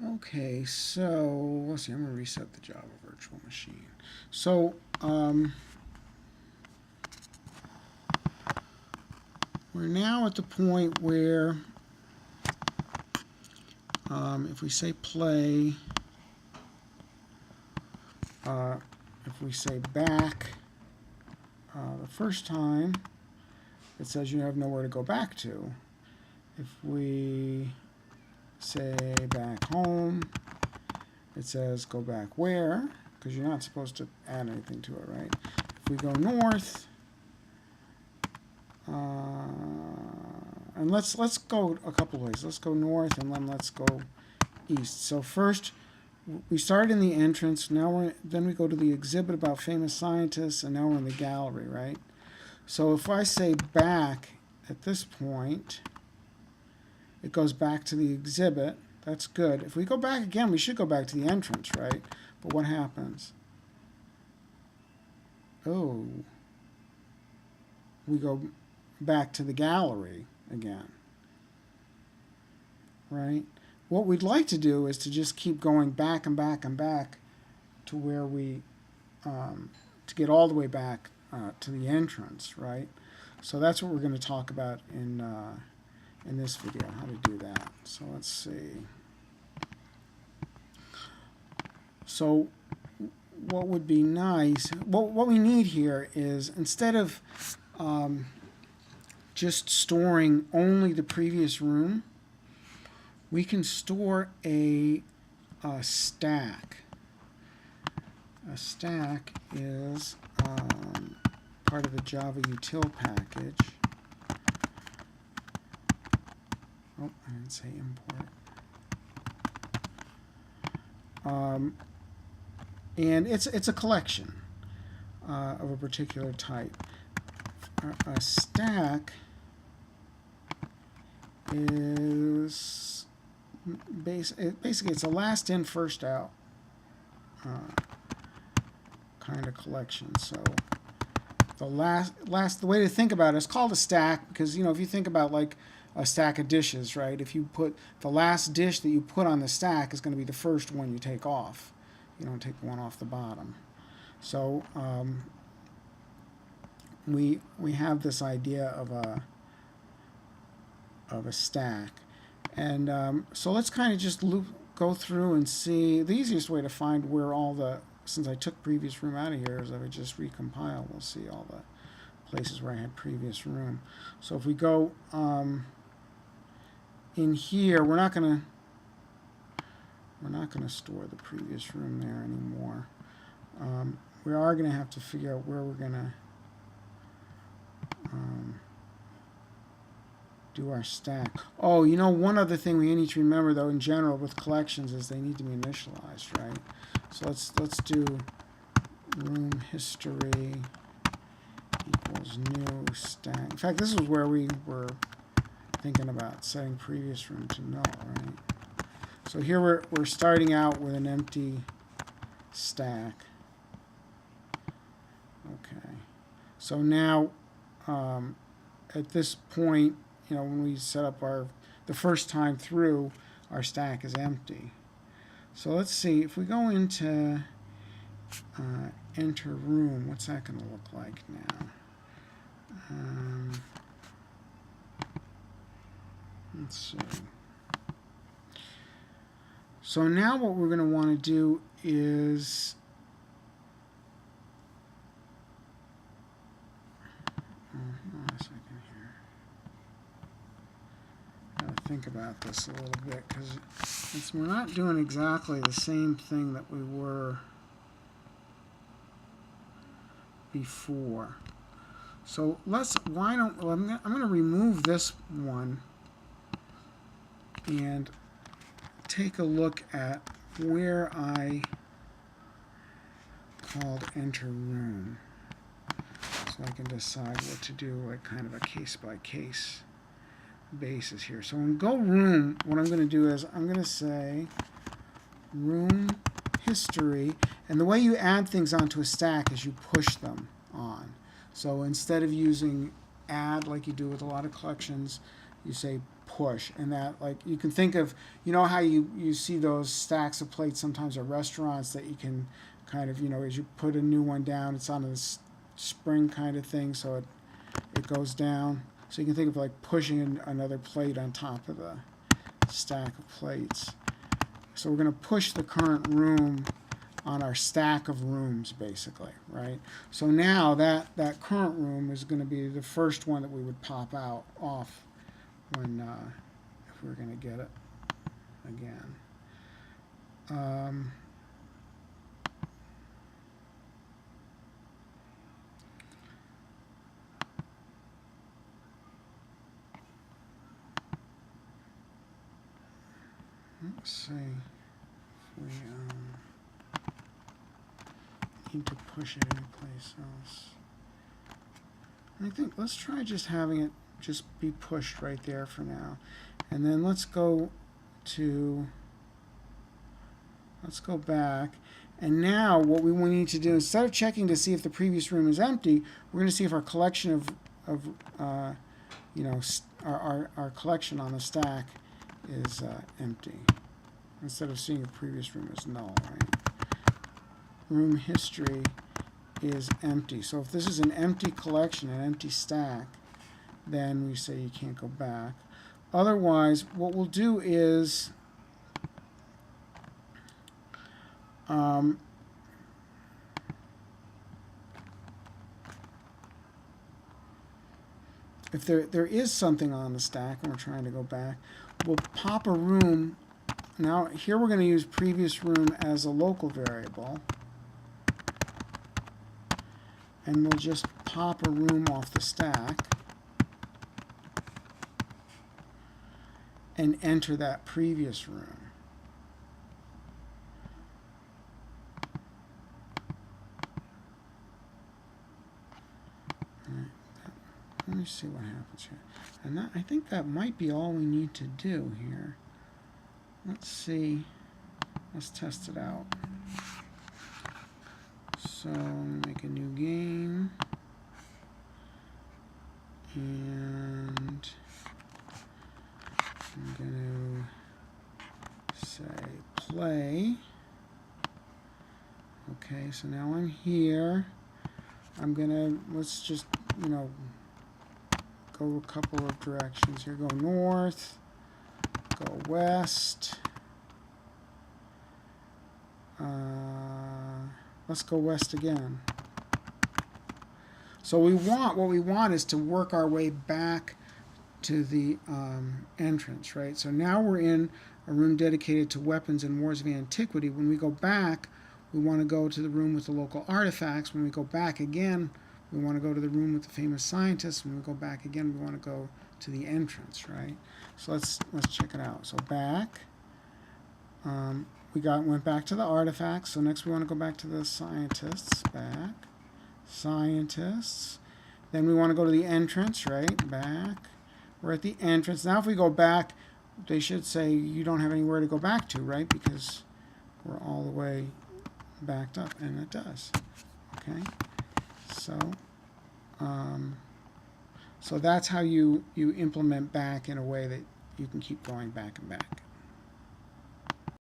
Okay, so let's see. I'm going to reset the Java virtual machine. So we're now at the point where if we say play, if we say back the first time, it says you have nowhere to go back to. If we say back home, it says go back where, because you're not supposed to add anything to it, right? If we go north, and let's go a couple ways. Let's go north and then let's go east. So first, we started in the entrance. Now then we go to the exhibit about famous scientists, and now we're in the gallery, right? So if I say back at this point, it goes back to the exhibit. That's good. If we go back again, we should go back to the entrance, right? But what happens? Oh, we go back to the gallery again, right? What we'd like to do is to just keep going back and back and back to where we, to get all the way back to the entrance, right? So that's what we're going to talk about in this video, how to do that. So let's see. So what would be nice, what we need here is, instead of just storing only the previous room, we can store a stack. A stack is part of the Java util package. Oh, I didn't say import. And it's a collection of a particular type. A stack is basically it's a last in, first out kind of collection. So the way to think about it is called a stack because, if you think about like a stack of dishes, right? If you put the last dish that you put on the stack is going to be the first one you take off. You don't take the one off the bottom. So we have this idea of a stack, and so let's kind of just go through and see. The easiest way to find where all the, since I took previous room out of here, is if I just recompile. We'll see all the places where I had previous room. So if we go in here, we're not gonna store the previous room there anymore. We are gonna have to figure out where we're gonna do our stack. Oh, one other thing we need to remember though in general with collections is they need to be initialized, right? So let's do room history equals new stack. In fact, this is where we were thinking about setting previous room to null, right? So here we're starting out with an empty stack. Okay. So now at this point, when we set up the first time through, our stack is empty. So let's see, if we go into enter room, what's that going to look like now? Let's see. So now what we're going to want to do is think about this a little bit, because we're not doing exactly the same thing that we were before. So I'm going to remove this one and take a look at where I called enter room, so I can decide what to do, like kind of a case-by-case basis here. So in go room, what I'm going to do is I'm going to say room history, and the way you add things onto a stack is you push them on. So instead of using add like you do with a lot of collections, you say push, and that, like, you can think of, you know how you see those stacks of plates sometimes at restaurants that you can kind of, as you put a new one down, it's on this spring kind of thing, so it goes down. So you can think of like pushing another plate on top of the stack of plates. So we're going to push the current room on our stack of rooms, basically, right? So now that current room is going to be the first one that we would pop off when if we're going to get it again. Let's see if we need to push it anyplace else. I think let's try just having it just be pushed right there for now. And then let's go back. And now what we need to do, instead of checking to see if the previous room is empty, we're going to see if our collection of our collection on the stack is empty, instead of seeing if previous room is null, right? Room history is empty. So if this is an empty collection, an empty stack, then we say you can't go back. Otherwise, what we'll do is if there is something on the stack and we're trying to go back, we'll pop a room. Now here we're going to use previous room as a local variable, and we'll just pop a room off the stack and enter that previous room. Let me see what happens here. And I think that might be all we need to do here. Let's see. Let's test it out. So make a new game. And I'm going to say play. Okay, so now I'm here. I'm going to, let's just, go a couple of directions here. Go north, go west. Let's go west again. So what we want is to work our way back to the entrance, right? So now we're in a room dedicated to weapons and wars of antiquity. When we go back, we want to go to the room with the local artifacts. When we go back again, we want to go to the room with the famous scientists. When we go back again, we want to go to the entrance, right? So let's check it out. So back, we went back to the artifacts. So next we want to go back to the scientists. Back, scientists. Then we want to go to the entrance, right? Back. We're at the entrance. Now if we go back, they should say you don't have anywhere to go back to, right? Because we're all the way backed up, and it does. Okay. So that's how you implement back in a way that you can keep going back and back.